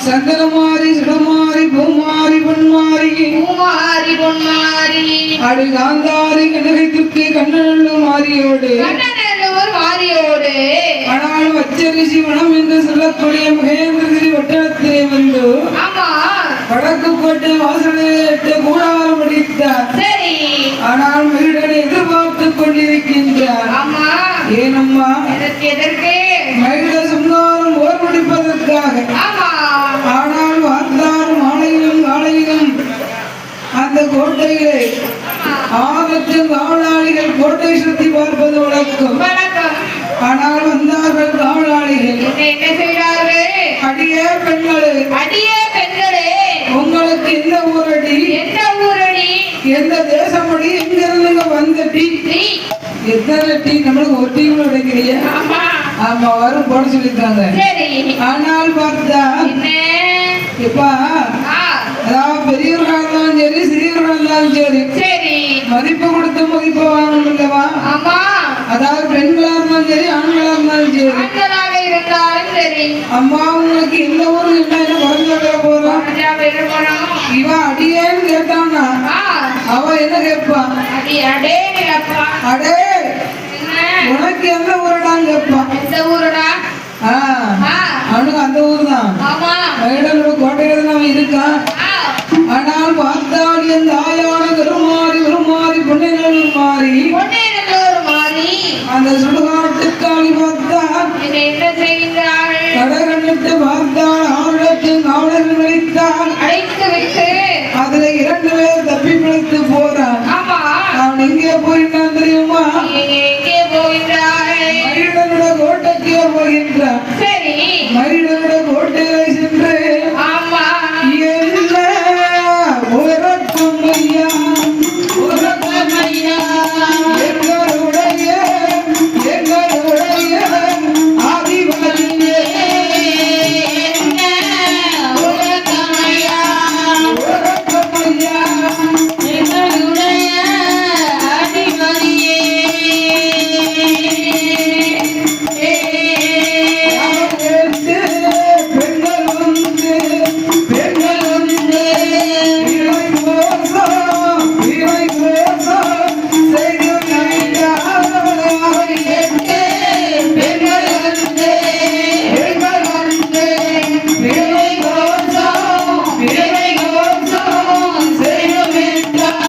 சந்திரமாரி சுடமாரி பூமாரி பொன்மாரி அடி காந்தாரி கனகத்திற்கு கண்ணநல்லூர் மாரியோடு ஆனால் அச்சரிசி வனம் என்று சொல்லக்கூடிய மகேந்திரகிரி வட்டத்திலே வந்து வடக்கு கோட்டை வாசலில் கூடாரம் அடித்தார். ஆனால் மகிழனை எதிர்பார்த்துக் கொண்டிருக்கின்றார். ஏனம்மா? மகிழ சம்ஹாரம் ஓர் முடிப்பதற்காக. ஆனால் வார்த்தாரும் மாலையிலும் காலையிலும் அந்த கோட்டைகளை 6,00,000 காவலாளிகள் கோட்டை சுற்றி பார்ப்பது வழக்கம். ஆனால் வந்தார்கள் காவலாளிகள். என்ன செய்கிறார்கள்? அடியே பெண்களே, உங்களுக்கு எந்த ஊரடி, எந்த தேசமடி, எங்கிருந்து வந்தடி, எத்தனை டீ? நம்மளுக்கு ஒரு டீ கூட கிடைக்கிறியா? ஆமா, வரும் போட சொல்லியிருக்காங்க. ஆனால் பார்த்தா இப்பா அதாவது பெரியவர்களா இருந்தாலும் சரி சிறியவர்களா இருந்தாலும் சரி மதிப்பு கொடுத்து மதிப்பு வாங்கணும் இல்லவா? அதாவது பெண்களா இருந்தாலும் சரி ஆண்களா இருந்தாலும் சரி. அம்மா உங்களுக்கு எந்த ஊரு என்ன குறைஞ்ச போறோம்? இவன் அடியேன்னு கேட்டான்னா அவ என்ன கேட்பா? அடே உனக்கு எந்த ஊருடான்னு கேட்பா. அவனுக்கு அந்த ஊர் தான்.